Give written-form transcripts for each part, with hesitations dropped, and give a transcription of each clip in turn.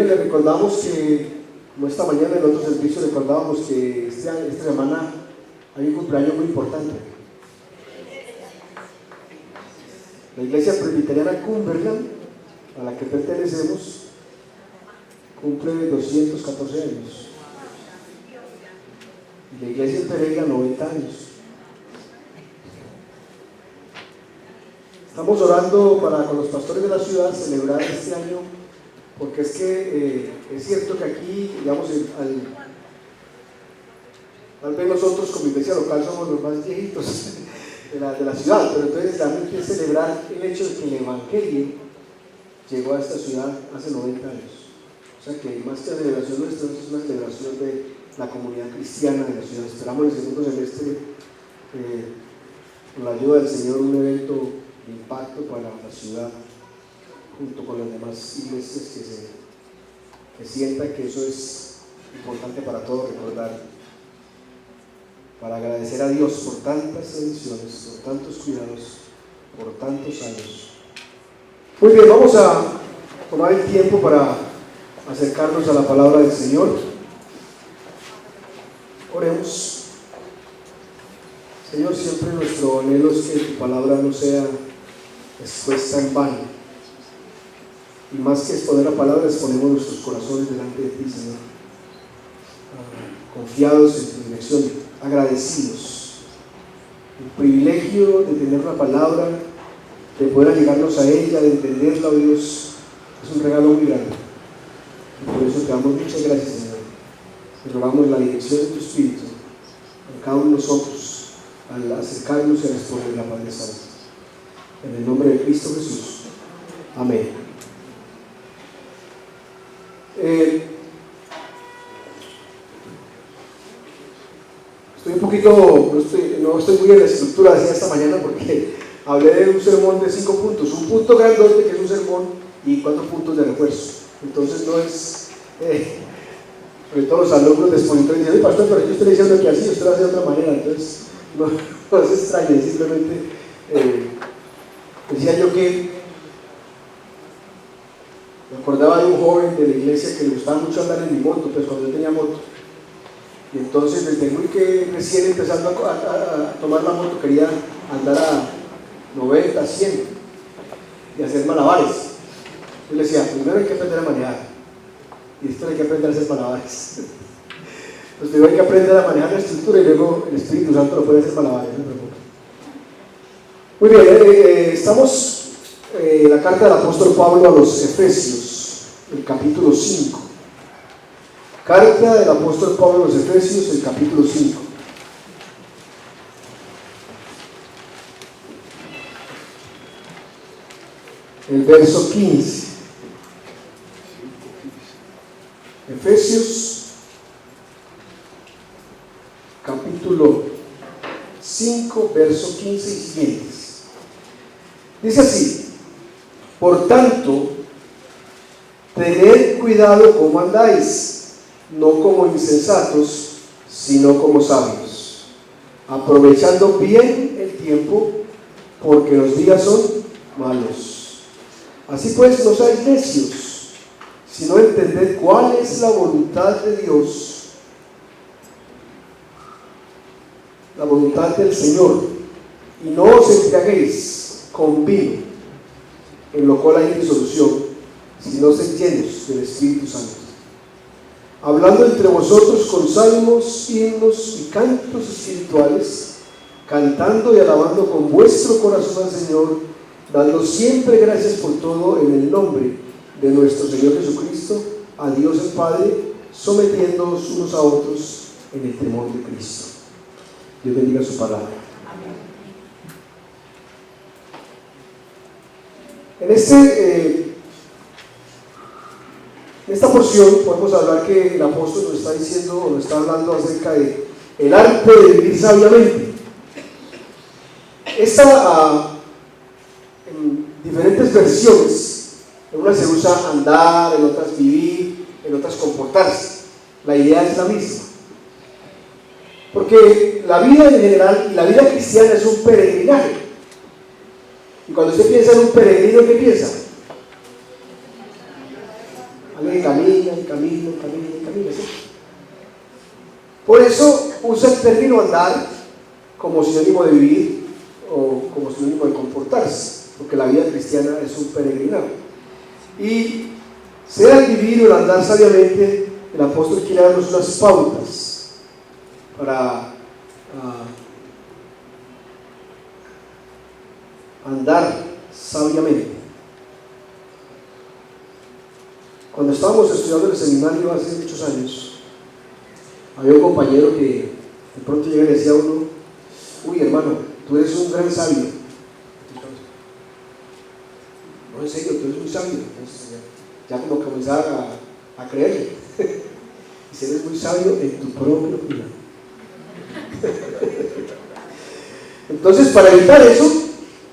Bien, le recordamos que, como esta mañana en otro servicio recordábamos que esta semana hay un cumpleaños muy importante. La iglesia presbiteriana Cumberland, a la que pertenecemos, cumple 214 años. Y la iglesia en Pereira 90 años. Estamos orando con los pastores de la ciudad celebrar este año, porque es que es cierto que aquí, digamos, tal vez nosotros como iglesia local somos los más viejitos de la ciudad, pero entonces realmente es celebrar el hecho de que el Evangelio llegó a esta ciudad hace 90 años. O sea que más que la celebración nuestra, es una celebración de la comunidad cristiana de la ciudad. Esperamos el segundo semestre, con la ayuda del Señor, un evento de impacto para la ciudad, junto con las demás iglesias que sientan que eso es importante para todos recordar, para agradecer a Dios por tantas bendiciones, por tantos cuidados, por tantos años. Muy bien, vamos a tomar el tiempo para acercarnos a la palabra del Señor. Oremos. Señor, siempre nuestro anhelo es que tu palabra no sea expuesta en vano. Y más que exponer la palabra, exponemos nuestros corazones delante de ti, Señor. Confiados en tu dirección, agradecidos. El privilegio de tener una palabra, de poder allegarnos a ella, de entenderla, oh Dios, es un regalo muy grande. Y por eso te damos muchas gracias, Señor. Te rogamos la dirección de tu Espíritu en cada uno de nosotros, al acercarnos y a responder la Padre Santo. En el nombre de Cristo Jesús. Amén. Estoy un poquito, no estoy muy en la estructura de esta mañana porque hablé de un sermón de 5 puntos, un punto grandote que es un sermón y 4 puntos de refuerzo. Entonces no es, sobre todo los alumnos de expositor dicen, pastor, pero yo estoy diciendo que así, usted lo hace de otra manera, entonces no se extrañe, simplemente decía yo que me acordaba de un joven de la iglesia que le gustaba mucho andar en mi moto, pues cuando yo tenía moto. Y entonces desde muy que recién empezando a tomar la moto quería andar a 90, 100 y hacer malabares. Yo le decía, primero hay que aprender a manejar y después hay que aprender a hacer malabares. Pues primero hay que aprender a manejar la estructura y luego el Espíritu Santo lo puede hacer malabares, no me preocupe. Muy bien, estamos en la carta del apóstol Pablo a los Efesios, el capítulo 5. Carta del apóstol Pablo a los Efesios, el capítulo 5. El verso 15. Efesios, capítulo 5, verso 15 y siguientes. Dice así: por tanto, tened cuidado cómo andáis, no como insensatos, sino como sabios, aprovechando bien el tiempo, porque los días son malos. Así pues, no seáis necios, sino entended cuál es la voluntad de Dios, la voluntad del Señor, y no os embriaguéis con vino, en lo cual hay disolución, sino sed llenos del Espíritu Santo, hablando entre vosotros con salmos, himnos y cantos espirituales, cantando y alabando con vuestro corazón al Señor, dando siempre gracias por todo en el nombre de nuestro Señor Jesucristo, a Dios el Padre, sometiéndoos unos a otros en el temor de Cristo. Dios bendiga su palabra. En esta porción podemos hablar que el apóstol nos está diciendo, o nos está hablando acerca de el arte de vivir sabiamente. En diferentes versiones, en unas se usa andar, en otras vivir, en otras comportarse. La idea es la misma. Porque la vida en general, y la vida cristiana es un peregrinaje. Y cuando usted piensa en un peregrino, ¿qué piensa? Alguien que camina y camina y camina y camina, ¿sí? Por eso usa el término andar como sinónimo de vivir o como sinónimo de comportarse, porque la vida cristiana es un peregrinado. Y sea el vivir o el andar sabiamente, el apóstol quiere darnos unas pautas para andar sabiamente. Cuando estábamos estudiando en el seminario hace muchos años, había un compañero que de pronto llega y le decía a uno: uy, hermano, tú eres un gran sabio. No, en serio, tú eres muy sabio. Entonces, ya como comenzar a creerle. Y si eres muy sabio en tu propia opinión. Entonces, para evitar eso,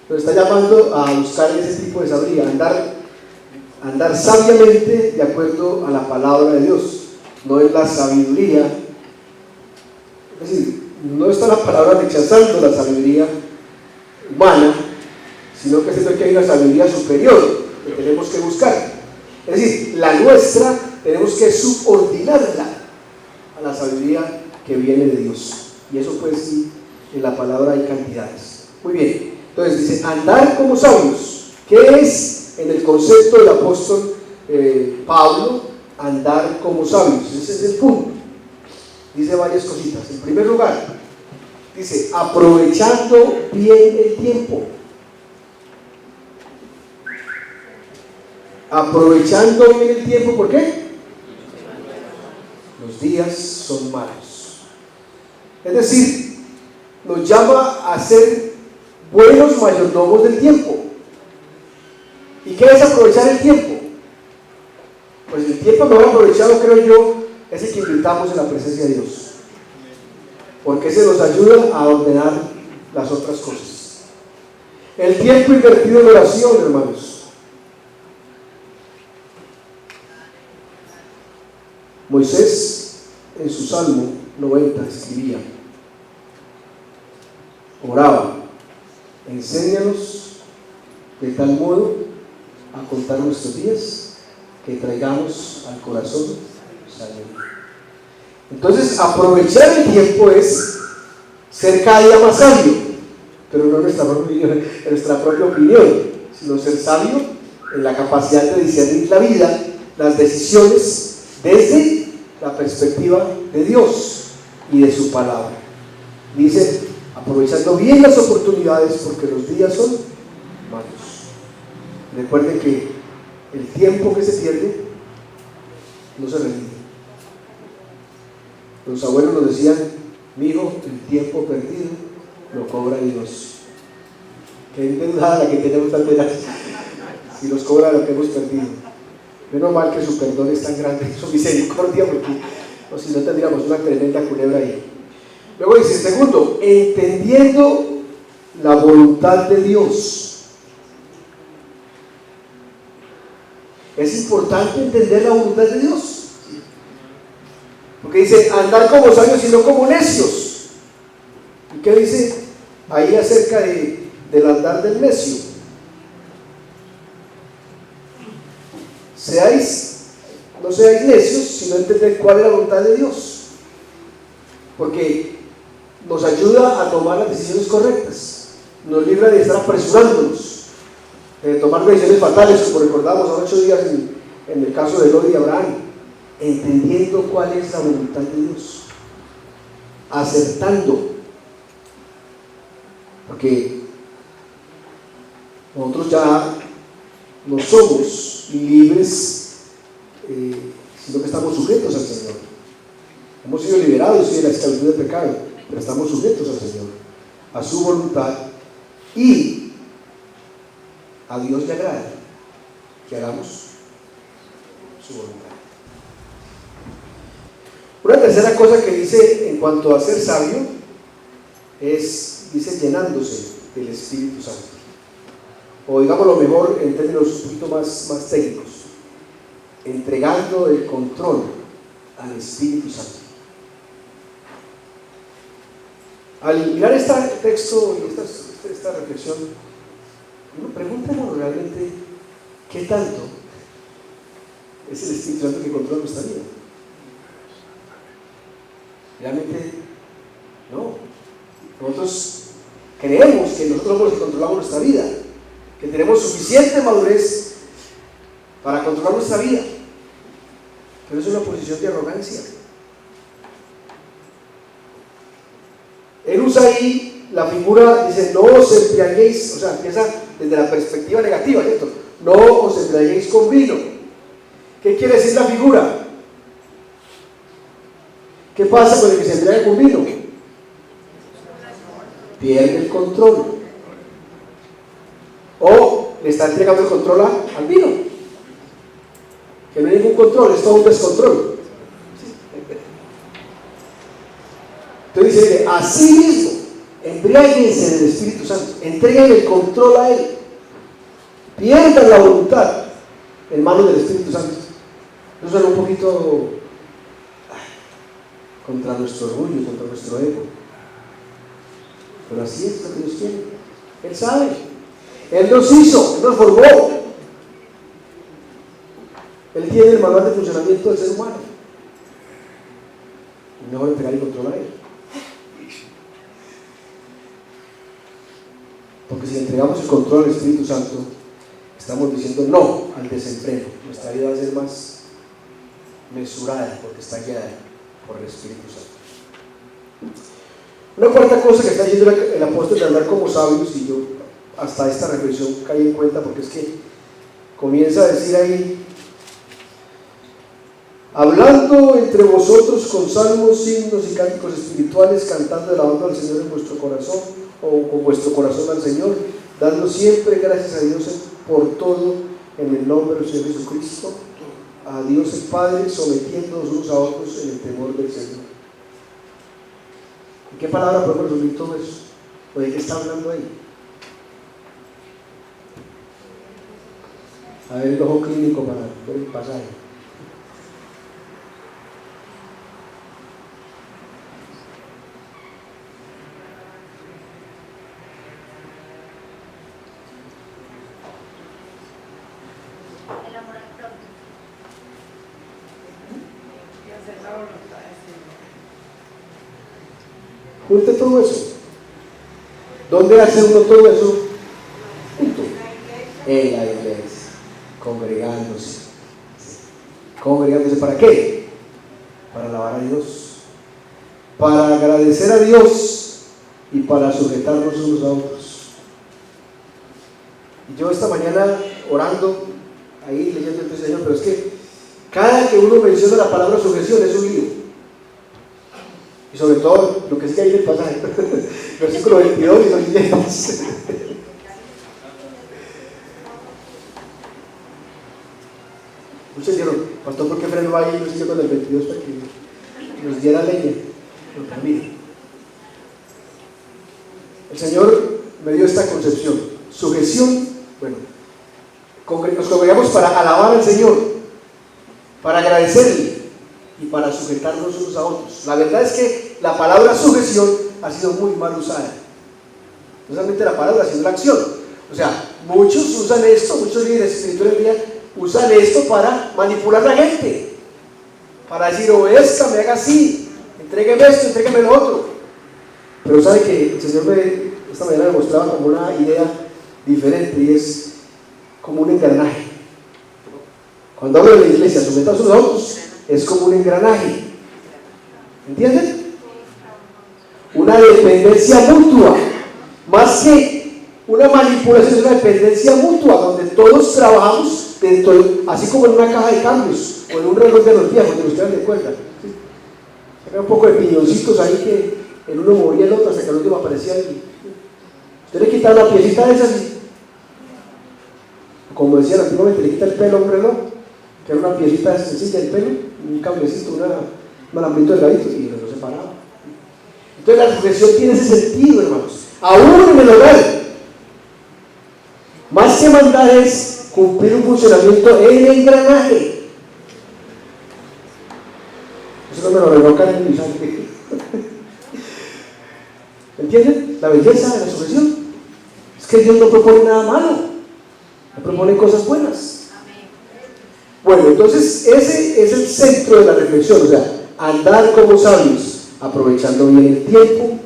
nos está llamando a buscar ese tipo de sabiduría, andar sabiamente de acuerdo a la palabra de Dios. No es la sabiduría, es decir, no está la palabra rechazando la sabiduría humana, sino que siento que hay una sabiduría superior que tenemos que buscar. Es decir, la nuestra tenemos que subordinarla a la sabiduría que viene de Dios. Y eso pues sí, en la palabra hay cantidades. Muy bien, entonces dice, andar como sabios. ¿Qué es en el concepto del apóstol Pablo andar como sabios? Ese es el punto. Dice varias cositas. En primer lugar, dice, aprovechando bien el tiempo. Aprovechando bien el tiempo, ¿por qué? Los días son malos. Es decir, nos llama a ser buenos mayordomos del tiempo. ¿Y qué es aprovechar el tiempo? Pues el tiempo mejor aprovechado, creo yo, es el que invirtamos en la presencia de Dios, porque se nos ayuda a ordenar las otras cosas. El tiempo invertido en oración, hermanos. Moisés en su Salmo 90 escribía: oraba, enséñanos de tal modo a contar nuestros días que traigamos al corazón salud. Entonces, aprovechar el tiempo es ser cada día más sabio, pero no en nuestra propia opinión, sino ser sabio en la capacidad de discernir la vida, las decisiones, desde la perspectiva de Dios y de su palabra. Dice, aprovechando bien las oportunidades, porque los días son malos. Recuerden que el tiempo que se pierde no se repite. Los abuelos nos decían: mi hijo, el tiempo perdido lo cobra Dios. Qué endeudada la que tenemos tal vez, si nos cobra lo que hemos perdido. Menos mal que su perdón es tan grande, su misericordia, porque o si no tendríamos una tremenda culebra ahí. Luego dice, segundo, entendiendo la voluntad de Dios. Es importante entender la voluntad de Dios, porque dice, andar como sabios y no como necios. ¿Y qué dice ahí acerca del andar del necio? No seáis necios, sino entender cuál es la voluntad de Dios, porque nos ayuda a tomar las decisiones correctas, nos libra de estar apresurándonos, de tomar decisiones fatales, como recordamos hace 8 días en el caso de Lot y Abraham, entendiendo cuál es la voluntad de Dios, acertando, porque nosotros ya no somos libres, sino que estamos sujetos al Señor. Hemos sido liberados de la esclavitud del pecado, pero estamos sujetos al Señor, a su voluntad, y a Dios le agrada que hagamos su voluntad. Una tercera cosa que dice en cuanto a ser sabio es, dice, llenándose del Espíritu Santo, o digámoslo mejor en términos un poquito más técnicos, entregando el control al Espíritu Santo. Al mirar este texto y esta reflexión, uno pregunta realmente qué tanto es el Espíritu Santo que controla nuestra vida. Realmente, no. Nosotros creemos que nosotros somos los que controlamos nuestra vida, que tenemos suficiente madurez para controlar nuestra vida, pero es una posición de arrogancia. Él usa ahí la figura, dice, no os embriaguéis, o sea, empieza desde la perspectiva negativa, ¿cierto? No os embriaguéis con vino. ¿Qué quiere decir la figura? ¿Qué pasa con el que se embriaga con vino? Pierde el control. O le está entregando el control al vino. Que no hay ningún control, es todo un descontrol. Entonces dice, así mismo, embriáguense del Espíritu Santo, entreguen el control a Él, pierdan la voluntad en manos del Espíritu Santo. Eso suena un poquito contra nuestro orgullo, contra nuestro ego, pero así es lo que Dios quiere. Él sabe, Él nos hizo, Él nos formó, Él tiene el manual de funcionamiento del ser humano, y no va a entregar el control a Él. Porque si le entregamos el control al Espíritu Santo, estamos diciendo no al desenfreno. Nuestra vida va a ser más mesurada porque está guiada por el Espíritu Santo. Una cuarta cosa que está diciendo el apóstol de hablar como sabios, y yo hasta esta reflexión caí en cuenta, porque es que comienza a decir ahí, hablando entre vosotros con salmos, himnos y cánticos espirituales, cantando y alabando al Señor en vuestro corazón, o con vuestro corazón al Señor, dando siempre gracias a Dios por todo en el nombre del Señor Jesucristo, a Dios el Padre, sometiéndonos unos a otros en el temor del Señor. ¿En qué palabra podemos resumir todo eso? ¿O de qué está hablando ahí? A ver el ojo clínico para ver el pasaje. Junte todo eso. ¿Dónde hace uno todo eso? Junto. En la iglesia, congregándose. ¿Congregándose para qué? Para alabar a Dios, para agradecer a Dios y para sujetarnos unos a otros. Y yo esta mañana orando, ahí leyendo el Señor, pero es que cada que uno menciona la palabra sujeción es un lío. Y sobre todo, lo que sí que hay en el pasaje, versículo 22 y los siguientes. Muchos dijeron, pastor, ¿por qué frenó ahí y no siguió con el 22 para que nos diera leña? No, también. El Señor me dio esta concepción. Sujeción, bueno, nos congregamos para alabar al Señor, para agradecerle y para sujetarnos unos a otros. La verdad es que la palabra sujeción ha sido muy mal usada. No solamente la palabra, sino la acción. O sea, muchos usan esto, muchos líderes espirituales hoy en día usan esto para manipular a la gente, para decir, obedezca, me haga así, entrégueme esto, entrégueme lo otro. Pero sabe que el Señor esta mañana me mostraba como una idea diferente, y es como un engranaje. Cuando hablo de la iglesia, sometados unos a otros, es como un engranaje. ¿Entienden? Una dependencia mutua, más que una manipulación, es una dependencia mutua, donde todos trabajamos dentro, así como en una caja de cambios o en un reloj de los viejos, de los que dan de cuerda. ¿Sí? Había un poco de piñoncitos ahí que el uno movía el otro hasta que el último aparecía ahí. Usted le quita una piecita de esas, como decían antiguamente, le quita el pelo a un reloj, que era una piecita sencilla del pelo, un cablecito, un alambrito delgadito, y lo separaba. Entonces la sujeción tiene ese sentido, hermanos, aún en el hogar. Más que mandar es cumplir un funcionamiento en el engranaje. Eso no me lo revocan en mi sangre. ¿Entienden? La belleza de la sujeción es que Dios no propone nada malo, le propone cosas buenas. Bueno, entonces ese es el centro de la reflexión, o sea, andar como sabios, aprovechando bien el tiempo,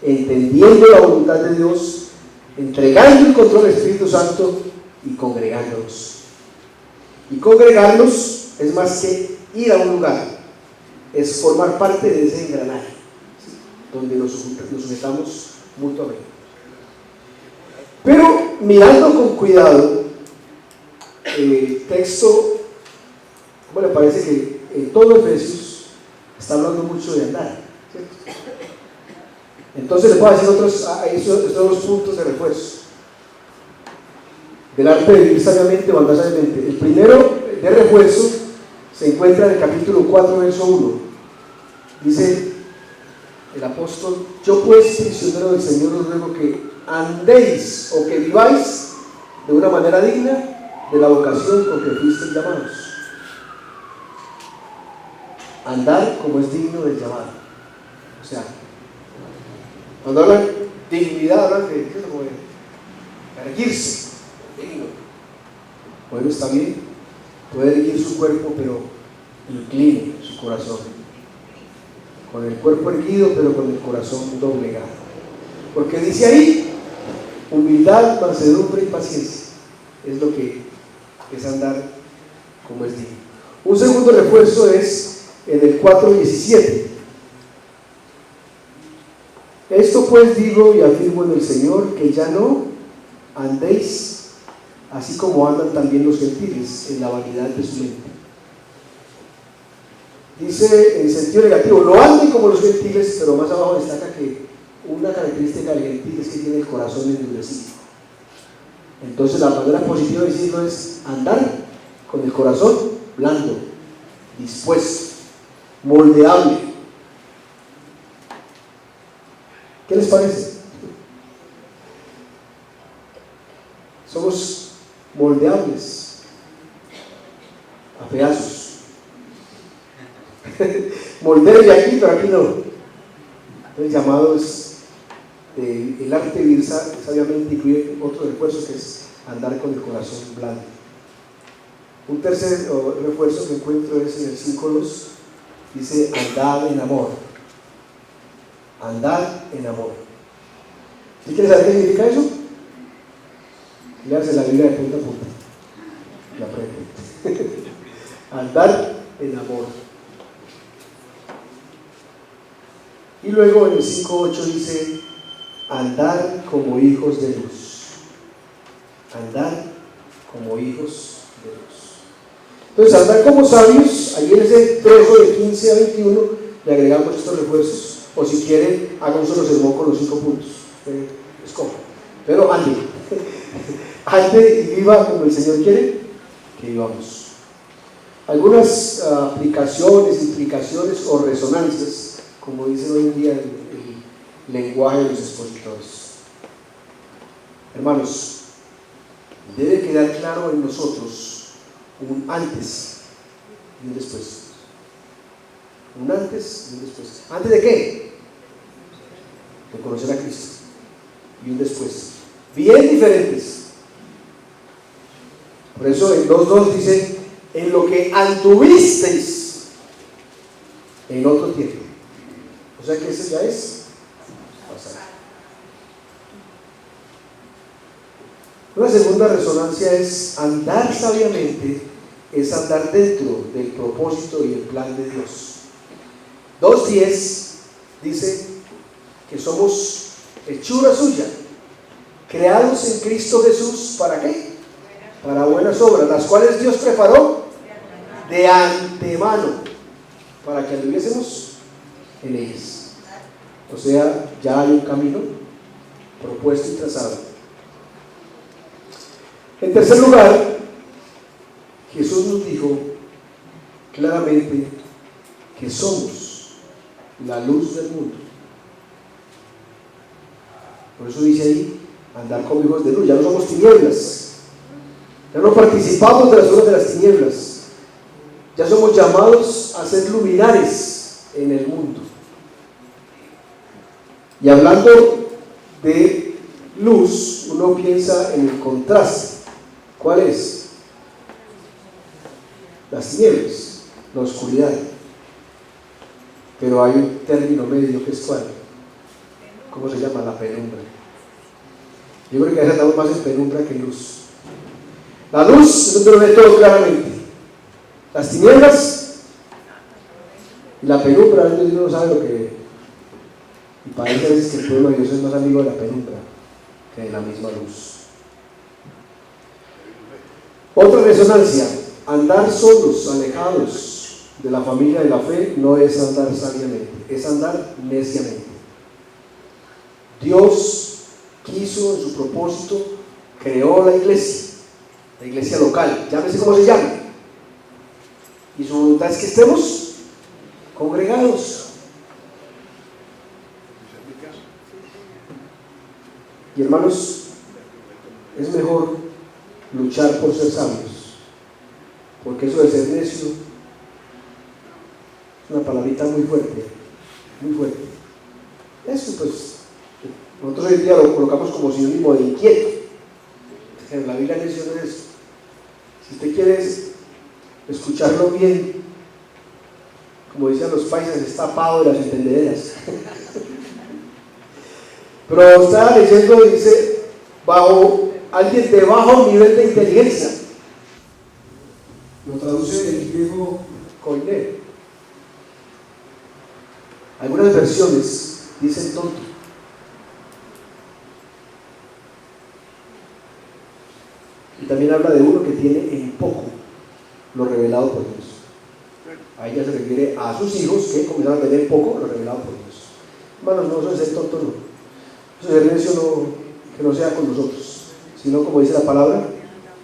entendiendo la voluntad de Dios, entregando el control al Espíritu Santo y congregándonos. Y congregarnos es más que ir a un lugar, es formar parte de ese engranaje, ¿sí?, donde nos sujetamos mutuamente. Pero mirando con cuidado el texto, ¿cómo le parece que en todo Efesios está hablando mucho de andar, ¿cierto? Entonces le puedo decir estos dos puntos de refuerzo del arte de vivir sabiamente o andar sabiamente. El primero de refuerzo se encuentra en el capítulo 4, verso 1. Dice el apóstol: yo pues, prisionero del Señor, os ruego que andéis o que viváis de una manera digna de la vocación con que fuisteis llamados. Andar como es digno del llamado. O sea, cuando hablan de dignidad, hablan de erguirse, digno. Bueno, está bien, puede erguir su cuerpo, pero incline su corazón. Con el cuerpo erguido, pero con el corazón doblegado. Porque dice ahí: humildad, mansedumbre y paciencia. Es lo que es andar como es digno. Un segundo refuerzo es en el 4:17. Esto pues digo y afirmo en el Señor, que ya no andéis así como andan también los gentiles, en la vanidad de su mente. Dice en sentido negativo: no anden como los gentiles, pero más abajo destaca que una característica del gentil es que tiene el corazón endurecido. Entonces la manera positiva de decirlo es andar con el corazón blando, dispuesto, moldeable. ¿Qué les parece? Somos moldeables a pedazos. Moldeo de aquí, pero aquí no. El llamado es el arte de vivir sabiamente, incluye otro refuerzo que es andar con el corazón blando. Un tercer refuerzo que encuentro es en el 5:2. Dice: andad en amor. Andad en amor. ¿Sí quieres saber qué significa eso? Léase la Biblia de punta a punta y aprende. Andar en amor. Y luego en el 5:8 dice: andar como hijos de luz. Andar como hijos de luz. Entonces, andar como sabios, ahí en ese trozo de 15 a 21 le agregamos estos refuerzos. O si quieren, hagan un solo sermón con los 5 puntos. Escoja. Pero ande. Ande y viva como el Señor quiere que vivamos. Algunas aplicaciones, implicaciones o resonancias, como dicen hoy en día el lenguaje de los expositores. Hermanos, debe quedar claro en nosotros un antes y un después. Un antes y un después. ¿Antes de qué? De conocer a Cristo. Y un después. Bien diferentes. Por eso en 2:2 dice: en lo que anduvisteis en otro tiempo. O sea que ese ya es pasado. Una segunda resonancia es: andar sabiamente es andar dentro del propósito y el plan de Dios. 2:10 dice que somos hechura suya, creados en Cristo Jesús. ¿Para qué? Para buenas obras, las cuales Dios preparó de antemano para que anduviésemos en ellas. O sea, ya hay un camino propuesto y trazado. En tercer lugar, Jesús nos dijo claramente que somos la luz del mundo. Por eso dice ahí: andar como hijos de luz. Ya no somos tinieblas, ya no participamos de las obras de las tinieblas, ya somos llamados a ser luminares en el mundo. Y hablando de luz, uno piensa en el contraste. ¿Cuál es? las tinieblas, la oscuridad. Pero hay un término medio que es ¿cuál? ¿Cómo se llama? La penumbra. Yo creo que a veces estamos más en penumbra que en luz. La luz es donde lo ve todo claramente. Las tinieblas y la penumbra, a veces uno no sabe lo que. Y parece a veces que el pueblo de Dios es más amigo de la penumbra que de la misma luz. Otra resonancia: andar solos, alejados de la familia de la fe, no es andar sabiamente, es andar neciamente. Dios quiso, en su propósito, creó la iglesia local, llámese como se llame, y su voluntad es que estemos congregados. Y hermanos, es mejor luchar por ser sabios, porque eso de ser necio es una palabrita muy fuerte, muy fuerte. Eso pues, nosotros hoy en día lo colocamos como sinónimo de inquieto. En la Biblia necio no es eso. Si usted quiere escucharlo bien, como dicen los paisas, es tapado de las entendederas. Pero estaba leyendo y dice, alguien de bajo nivel de inteligencia. Lo traduce el griego koiné. Algunas versiones dicen tonto. Y también habla de uno que tiene en poco lo revelado por Dios. A ella se refiere a sus hijos que comenzaron a tener en poco lo revelado por Dios. Hermanos, no, eso de ser tonto no. Eso de necio no, que no sea con nosotros, sino como dice la palabra,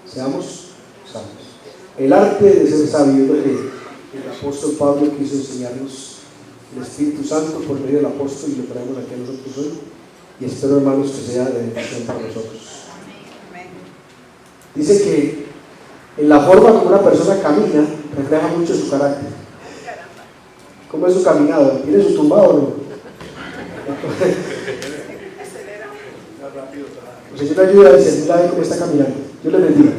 seamos sabios. El arte de ser sabio es lo que el apóstol Pablo quiso enseñarnos, el Espíritu Santo por medio del apóstol, y lo traemos aquí a nosotros hoy, y espero, hermanos, que sea de bendición para nosotros. Dice que en la forma como una persona camina refleja mucho su carácter. ¿Cómo es su caminado? ¿Tiene su tumbado o no? Pues Señor ayuda a decir, mira cómo está caminando. Dios le bendiga.